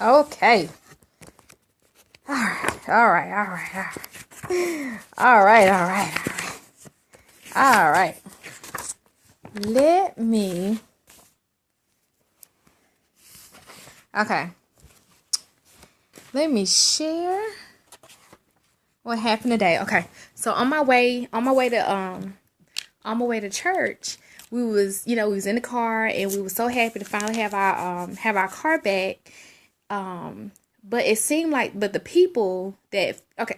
Okay. All right. All right. All right. All right. All right. All right. Let me. Okay. Let me share what happened today. Okay. So on my way to church, we was in the car and we were so happy to finally have our car back. But it seemed like, but the people that, okay,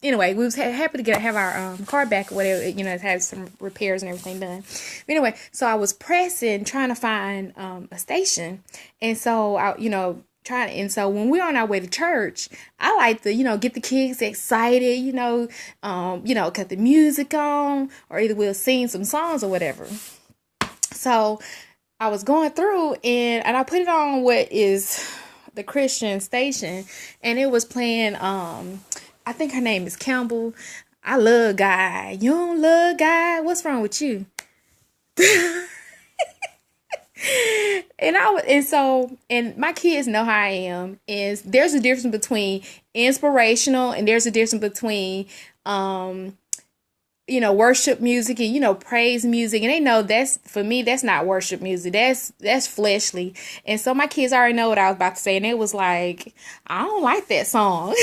anyway, we was happy to have our car back or whatever, it had some repairs and everything done. But anyway, so I was pressing, trying to find a station. And so and so when we're on our way to church, I like to, get the kids excited, cut the music on, or either we'll sing some songs or whatever. So I was going through and I put it on what is the Christian station, and it was playing I think her name is Campbell. I love God. You don't love God? What's wrong with you? And my kids know how I am. Is there's a difference between inspirational and there's a difference between worship music and, praise music. And they know that's, for me, that's not worship music. That's fleshly. And so my kids already know what I was about to say. And it was like, I don't like that song.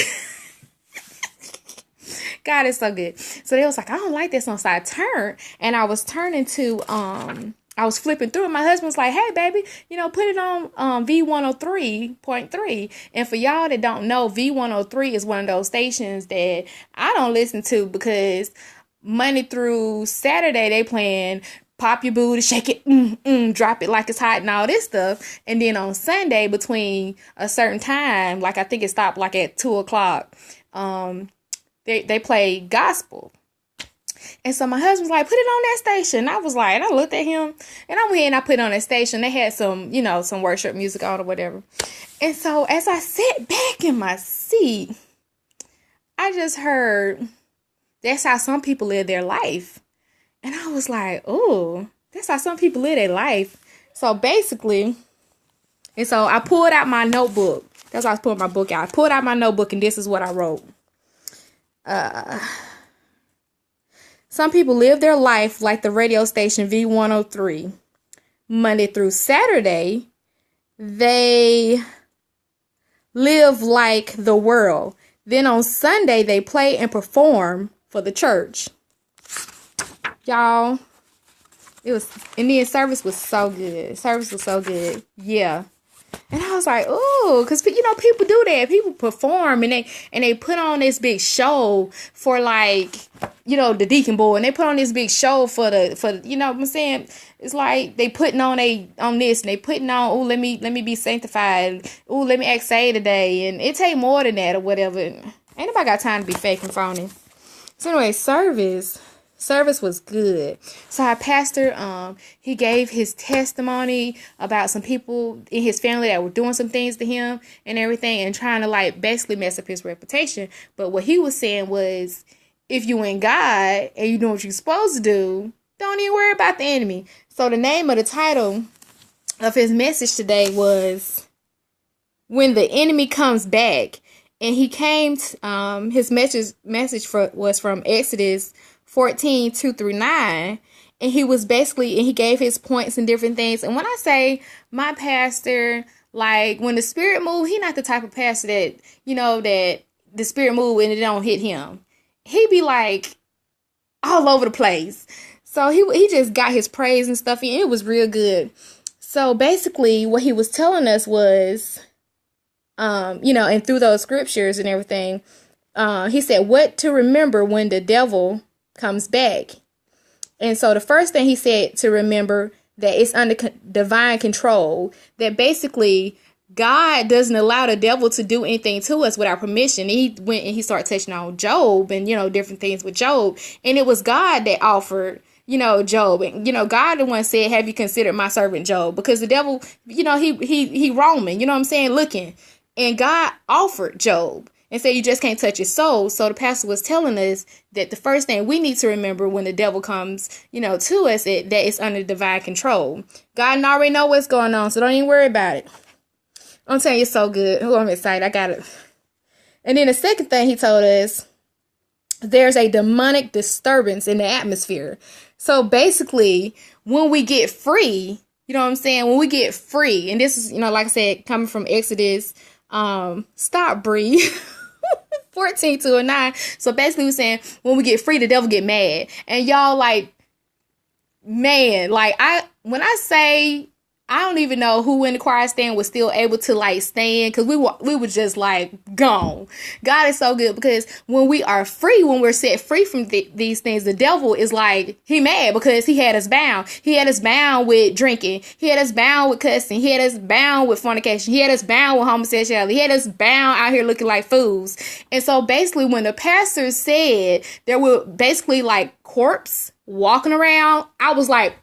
God is so good. So they was like, I don't like that song. So I turned and I was turning to, I was flipping through and my husband was like, hey baby, put it on V103.3. And for y'all that don't know, V103 is one of those stations that I don't listen to because Monday through Saturday they playing pop your booty, shake it, drop it like it's hot and all this stuff. And then on Sunday between a certain time, like I think it stopped like at 2:00, they play gospel. And so my husband's like, put it on that station. I was like, I looked at him and I went and I put it on that station. They had some, some worship music on or whatever. And so as I sat back in my seat, I just heard, that's how some people live their life. And I was like, oh, that's how some people live their life. So basically, and so I pulled out my notebook. That's why I was pulling my book out. I pulled out my notebook and this is what I wrote. Some people live their life like the radio station V103. Monday through Saturday, they live like the world. Then on Sunday, they play and perform for the church. Y'all, and then service was so good. Service was so good. Yeah. And I was like, oh, because, people do that. People perform and they put on this big show for the deacon board. And they put on this big show for what I'm saying? It's like they putting on this and they putting on, oh, let me be sanctified. Oh, let me act say today. And it take more than that or whatever. Ain't nobody got time to be fake and phony. So anyway, Service was good. So our pastor, he gave his testimony about some people in his family that were doing some things to him and everything and trying to basically mess up his reputation. But what he was saying was, if you in God and you doing what you're supposed to do, don't even worry about the enemy. So the name of the title of his message today was When the Enemy Comes Back. And he came, his message was from Exodus 14, 2-9. And he was basically, and he gave his points and different things. And when I say my pastor, when the spirit move, he not the type of pastor that, that the spirit move and it don't hit him. He be all over the place. So he just got his praise and stuff. And it was real good. So basically what he was telling us was, and through those scriptures and everything, he said, what to remember when the devil comes back. And so the first thing he said to remember that it's under divine control, that basically God doesn't allow the devil to do anything to us without permission. He went and he started touching on Job and, different things with Job. And it was God that offered, Job. And, God the one said, have you considered my servant Job? Because the devil, he roaming, looking. And God offered Job and said, you just can't touch his soul. So the pastor was telling us that the first thing we need to remember when the devil comes, to us, that it's under divine control. God already know what's going on, so don't even worry about it. I'm telling you, it's so good. Oh, I'm excited. I got it. And then the second thing he told us, there's a demonic disturbance in the atmosphere. So basically, when we get free, you know what I'm saying? When we get free, and this is, like I said, coming from Exodus, stop, Bree. 14:2-9. So basically we're saying when we get free, the devil get mad. And y'all, like, man, like, when I say, I don't even know who in the choir stand was still able to, like, stand, because we were just, like, gone. God is so good, because when we are free, when we're set free from these things, the devil is like, he mad because he had us bound. He had us bound with drinking. He had us bound with cussing. He had us bound with fornication. He had us bound with homosexuality. He had us bound out here looking like fools. And so basically when the pastor said there were basically like corpse walking around, I was like,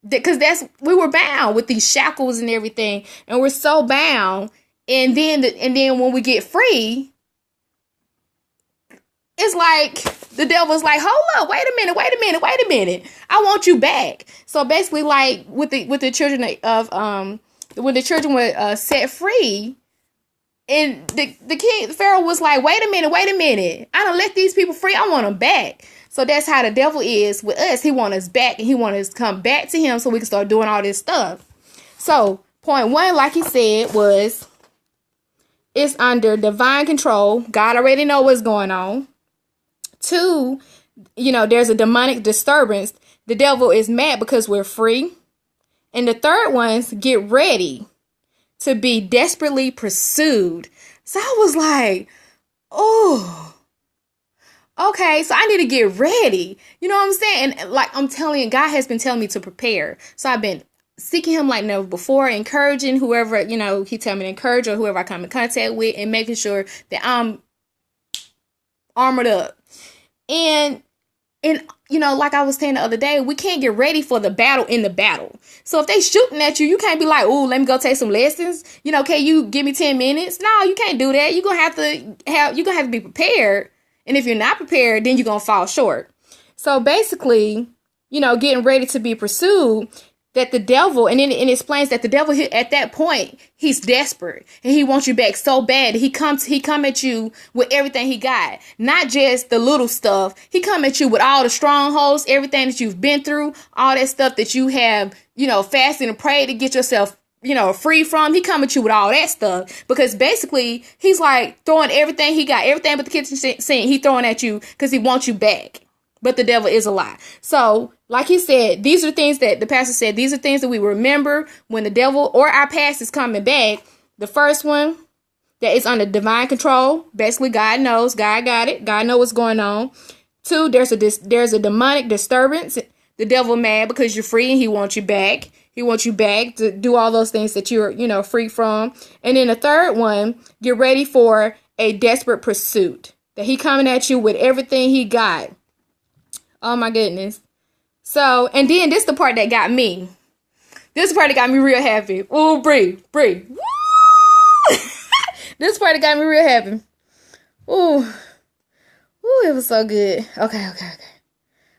because we were bound with these shackles and everything, and we're so bound. And then when we get free, it's like the devil's like, hold up, wait a minute, I want you back. So basically, like with the children of when the children were set free, and the Pharaoh was like, wait a minute, I don't let these people free, I want them back. So that's how the devil is with us. He wants us back, and he wants us to come back to him so we can start doing all this stuff. So point one, like he said, was it's under divine control. God already know what's going on. Two, there's a demonic disturbance. The devil is mad because we're free. And the third one's get ready to be desperately pursued. So I was like, oh, okay, so I need to get ready. You know what I'm saying? And like I'm telling you, God has been telling me to prepare. So I've been seeking him like never before, encouraging whoever, he tell me to encourage, or whoever I come in contact with, and making sure that I'm armored up. And like I was saying the other day, we can't get ready for the battle in the battle. So if they shooting at you, you can't be like, oh, let me go take some lessons. Can you give me 10 minutes? No, you can't do that. You're going to have to be prepared. And if you're not prepared, then you're going to fall short. So basically, getting ready to be pursued, that the devil, and then it explains that the devil at that point, he's desperate and he wants you back so bad. He come at you with everything he got, not just the little stuff. He come at you with all the strongholds, everything that you've been through, all that stuff that you have, fasted and prayed to get yourself, free from. He come at you with all that stuff, because basically he's like throwing everything he got, everything but the kitchen sink, he throwing at you because he wants you back. But the devil is a lie. So, like he said, these are things that the pastor said, these are things that we remember when the devil or our past is coming back. The first one, that is under divine control. Basically, God knows. God got it. God knows what's going on. Two, there's a demonic disturbance. The devil mad because you're free and he wants you back. He wants you back to do all those things that you're, free from. And then the third one, get ready for a desperate pursuit. That he coming at you with everything he got. Oh my goodness. So, and then this the part that got me. This part that got me real happy. Ooh, Bree. Woo! This part that got me real happy. Ooh, it was so good.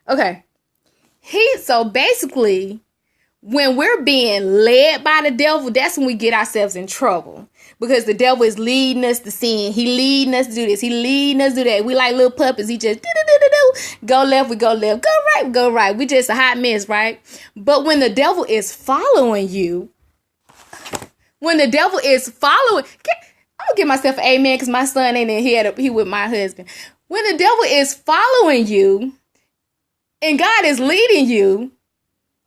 Okay. So basically, when we're being led by the devil, that's when we get ourselves in trouble. Because the devil is leading us to sin. He leading us to do this. He leading us to do that. We like little puppies. He just go left, we go left. Go right, we go right. We just a hot mess, right? But when the devil is following you, I'm gonna give myself an amen because my son ain't in. He with my husband. When the devil is following you and God is leading you,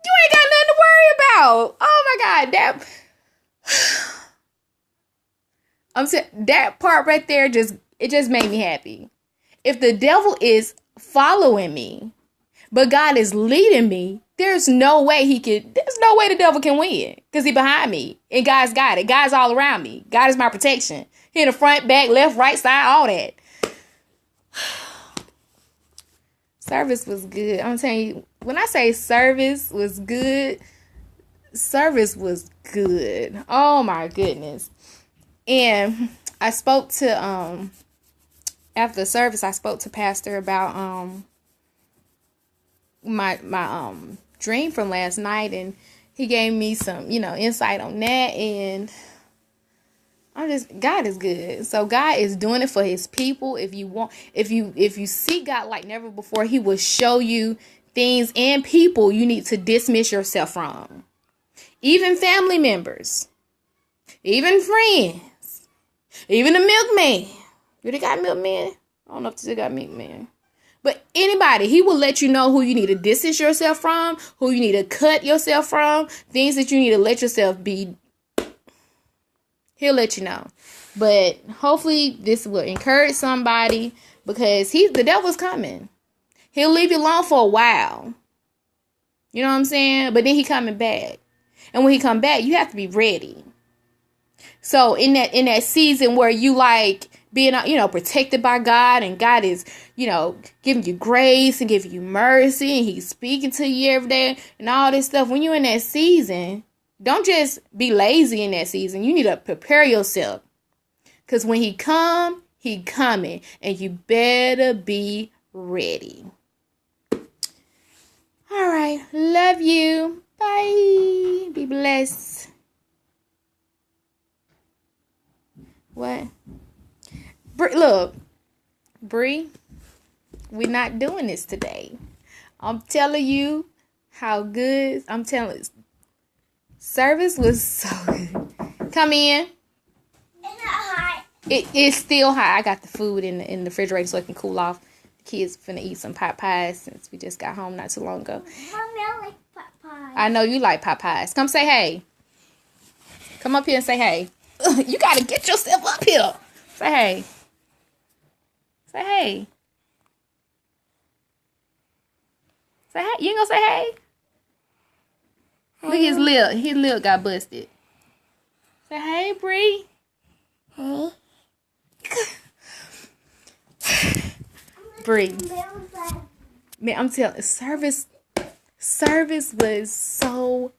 you ain't got nothing to worry about. Oh my God, I'm saying that part right there just made me happy. If the devil is following me, but God is leading me, there's no way the devil can win, because he behind me and God's got it. God's all around me. God is my protection. He in the front, back, left, right side, all that. Service was good. I'm telling you, when I say service was good. Oh my goodness. And I spoke to after the service, I spoke to Pastor about my dream from last night, and he gave me some insight on that. And God is good. So God is doing it for his people. If you seek God like never before, he will show you things and people you need to dismiss yourself from. Even family members, even friends, even the milkman. You got milkman? I don't know if they got milkman. But anybody, he will let you know who you need to distance yourself from, who you need to cut yourself from, things that you need to let yourself be. He'll let you know. But hopefully this will encourage somebody, because the devil's coming. He'll leave you alone for a while. You know what I'm saying? But then he coming back. And when he come back, you have to be ready. So in that season where you like being, protected by God, and God is, giving you grace and giving you mercy, and he's speaking to you every day and all this stuff. When you're in that season, don't just be lazy in that season. You need to prepare yourself. Because when he coming, and you better be ready. All right. Love you. Bye. Be blessed. What? Look, Bree, we're not doing this today. I'm telling you how good. I'm telling you, service was so good. Come in. It's not hot. It's still hot. I got the food in the refrigerator so it can cool off. The kids finna eat some pot pies since we just got home not too long ago. Mommy, I like pot pies. I know you like pot pies. Come say hey. Come up here and say hey. You gotta get yourself up here. Say hey. Say hey. Say hey. You ain't gonna say hey? Look at his lip. His lip got busted. Say hey, Bree. Hey. Bree. Man, I'm telling you, service was so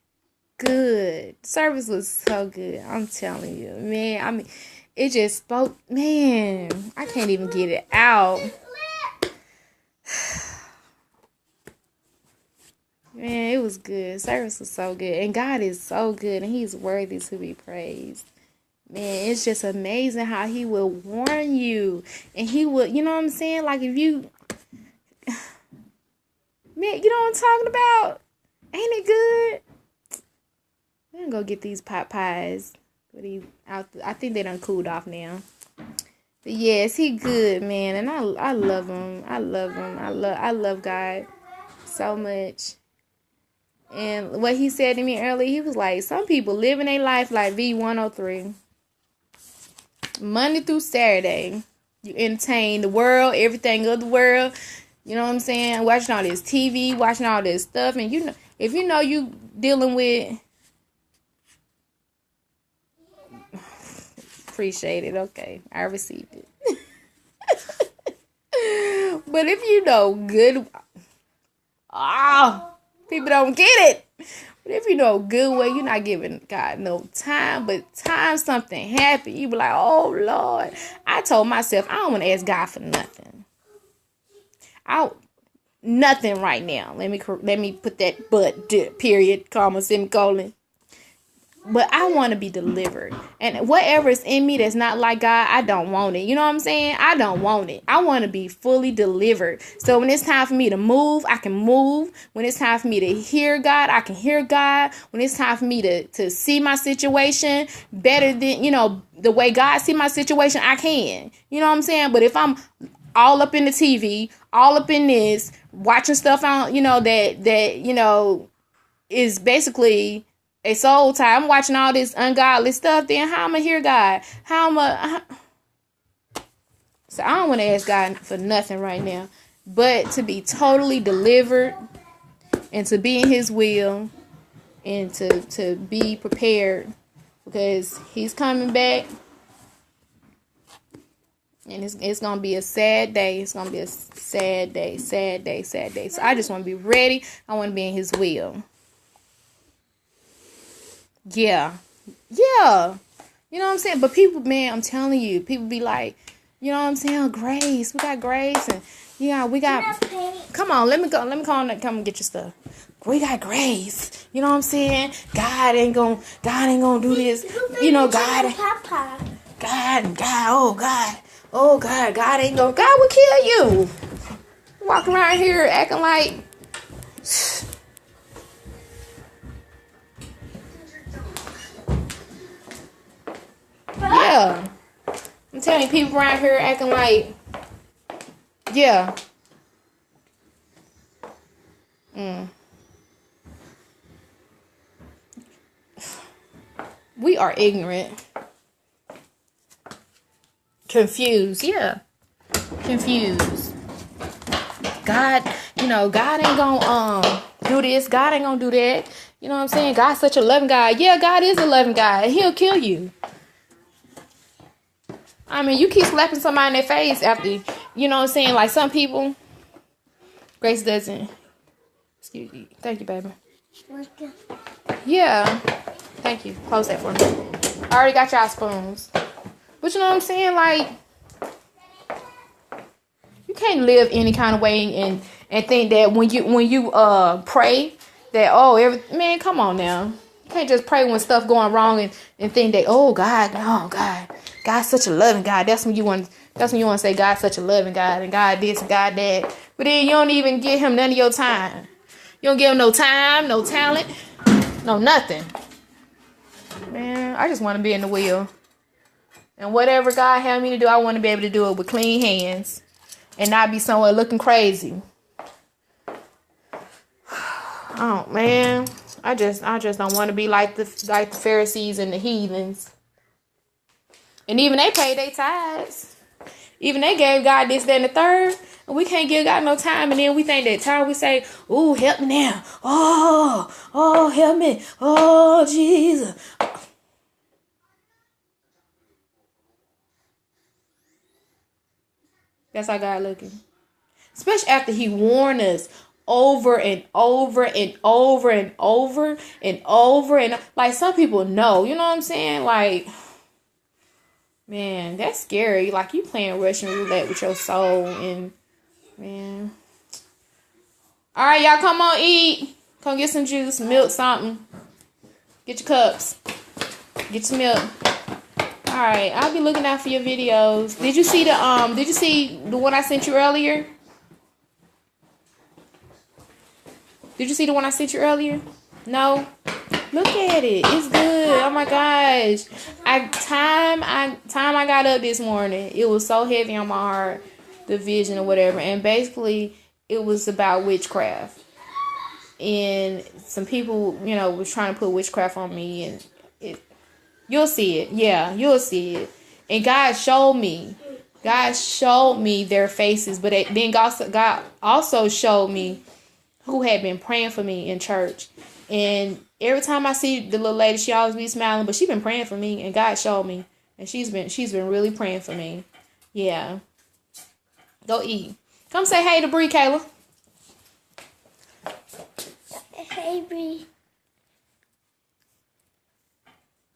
good. Service was so good. I'm telling you, man. I mean, it just spoke. Man, I can't even get it out. Man, it was good. Service was so good. And God is so good. And he's worthy to be praised. Man, it's just amazing how he will warn you. And he will, you know what I'm saying? Like if you, man, you know what I'm talking about? Ain't it good? I'm going to go get these pot pies. But I think they done cooled off now. But yes, he good, man. And I love him. I love him. I love God so much. And what he said to me earlier, he was like, some people living their life like V103. Monday through Saturday, you entertain the world, everything of the world. You know what I'm saying? Watching all this TV, watching all this stuff. And you know, if you know you dealing with, appreciate it. Okay, I received it. But if you know good, people don't get it. But if you know a good way, you're not giving God no time. But time something happened, you be like, oh, Lord. I told myself, I don't want to ask God for nothing. Nothing right now. Let me put that but, period, comma, semicolon. But I want to be delivered. And whatever is in me that's not like God, I don't want it. You know what I'm saying? I don't want it. I want to be fully delivered. So when it's time for me to move, I can move. When it's time for me to hear God, I can hear God. When it's time for me to see my situation better than, the way God see my situation, I can. You know what I'm saying? But if I'm all up in the TV, all up in this, watching stuff on, that is basically a soul tie. I'm watching all this ungodly stuff. Then how am I hear God? So I don't want to ask God for nothing right now, but to be totally delivered and to be in His will and to be prepared, because He's coming back, and it's gonna be a sad day. It's gonna be a sad day. So I just want to be ready. I want to be in His will. Yeah. You know what I'm saying? But people, man, I'm telling you, people be like, you know what I'm saying? Grace, we got grace, and we got. Come on, let me go. Let me call. Come and get your stuff. We got grace. You know what I'm saying? God ain't gonna do this. God. God ain't gonna, God will kill you. Walk around here acting like, yeah. I'm telling you, people around here acting like, yeah. We are ignorant. Confused, yeah. Confused. God, God ain't gonna do this. God ain't gonna do that. You know what I'm saying? God's such a loving God. Yeah, God is a loving God. And he'll kill you. I mean, you keep slapping somebody in their face after, you know what I'm saying? Like some people, Grace doesn't. Excuse me. Thank you, baby. Yeah. Thank you. Close that for me. I already got y'all spoons. But you know what I'm saying? Like, you can't live any kind of way and think that when you pray that, man, come on now. You can't just pray when stuff going wrong and think that, God's such a loving God. That's when you want to say God's such a loving God and God this and God that. But then you don't even give him none of your time. You don't give him no time, no talent, no nothing. Man, I just want to be in the will. And whatever God had me to do, I want to be able to do it with clean hands and not be somewhere looking crazy. Oh man, I just don't want to be like the Pharisees and the heathens. And even they paid their tithes. Even they gave God this, that, and the third. And we can't give God no time. And then we think that time we say, "Ooh, help me now. Oh, help me. Oh, Jesus." That's how God looking. Especially after he warned us over and over and over and over and over. And like some people know. You know what I'm saying? Like, man, that's scary. Like you playing Russian roulette with your soul. And, man. All right, y'all, come on, eat. Come get some juice, milk, something. Get your cups. Get your milk. All right, I'll be looking out for your videos. Did you see the one I sent you earlier? Did you see the one I sent you earlier? No? Look at it. It's good. Oh my gosh. Time I got up this morning, it was so heavy on my heart, the vision or whatever. And basically it was about witchcraft. And some people, was trying to put witchcraft on me, and you'll see it. Yeah, you'll see it. And God showed me their faces. But then God also showed me who had been praying for me in church. And every time I see the little lady, she always be smiling. But she been praying for me. And God showed me. And she's been really praying for me. Yeah. Go eat. Come say hey to Bree, Kayla. Hey, Bree.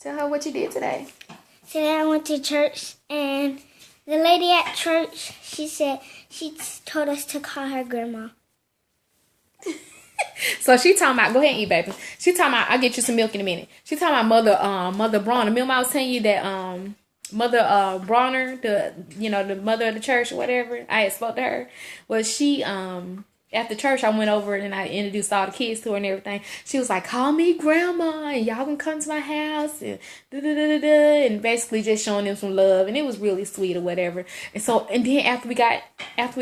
Tell her what you did today. Today I went to church, and the lady at church, she told us to call her grandma. So she talking about, go ahead and eat, baby. She talking about, I'll get you some milk in a minute. She talking about Mother Bronner. Remember I was telling you that Mother Bronner, the mother of the church or whatever, I had spoke to her. Well, she after church, I went over and I introduced all the kids to her and everything. She was like, "Call me grandma, and y'all can come to my house," and and basically just showing them some love, and it was really sweet or whatever. And then after we,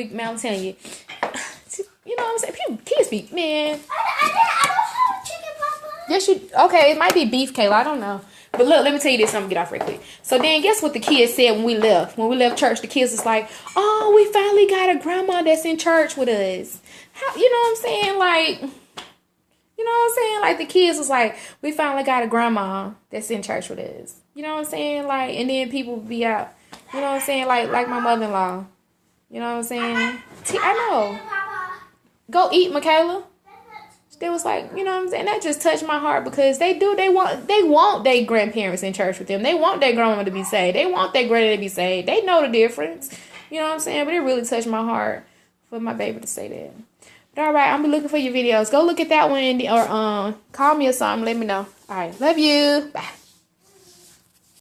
man, I'm telling you, you know what I'm saying? People, kids be, man. I don't have chicken, Papa. Yes, okay, it might be beef, Kayla, I don't know. But look, let me tell you this, I'm gonna get off real quick. So then guess what the kids said when we left? When we left church, the kids was like, "Oh, we finally got a grandma that's in church with us." You know what I'm saying? Like, you know what I'm saying? Like the kids was like, "We finally got a grandma that's in church with us." You know what I'm saying? Like, and then people be out, you know what I'm saying? Like my mother-in-law. You know what I'm saying? I know. Go eat, Michaela. They was like, you know what I'm saying? That just touched my heart because they want their grandparents in church with them. They want their grandma to be saved. They want their granny to be saved. They know the difference. You know what I'm saying? But it really touched my heart for my baby to say that. But all right, I'm be looking for your videos. Go look at that one or call me or something. Let me know. All right, love you. Bye.